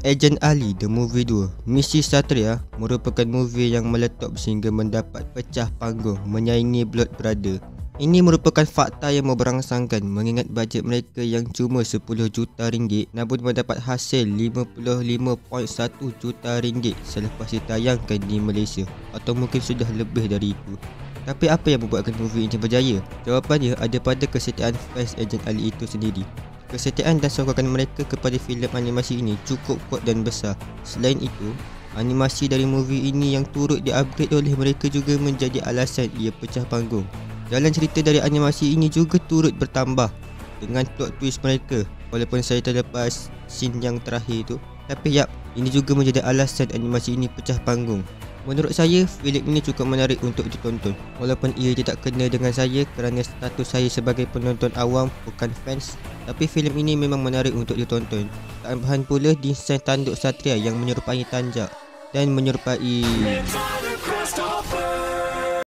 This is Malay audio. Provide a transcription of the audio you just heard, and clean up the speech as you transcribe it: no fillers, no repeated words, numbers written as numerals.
Agent Ali The Movie 2 Misi Satria merupakan movie yang meletup sehingga mendapat pecah panggung menyaingi Blood Brother. Ini merupakan fakta yang memberangsangkan mengingat bajet mereka yang cuma 10 juta ringgit namun mendapat hasil 55.1 juta ringgit selepas ditayangkan di Malaysia, atau mungkin sudah lebih dari itu. Tapi apa yang membuatkan movie ini berjaya? Jawapannya ada pada kesetiaan fans Agent Ali itu sendiri. Kesetiaan dan sokongan mereka kepada filem animasi ini cukup kuat dan besar. Selain itu, animasi dari movie ini yang turut di-upgrade oleh mereka juga menjadi alasan ia pecah panggung. Jalan cerita dari animasi ini juga turut bertambah dengan plot twist mereka. Walaupun saya terlepas scene yang terakhir itu, tapi ini juga menjadi alasan animasi ini pecah panggung. Menurut saya, filem ini cukup menarik untuk ditonton. Walaupun ia tidak kena dengan saya kerana status saya sebagai penonton awam bukan fans, tapi filem ini memang menarik untuk ditonton. Tambahan pula desain tanduk Satria yang menyerupai tanjak dan menyerupai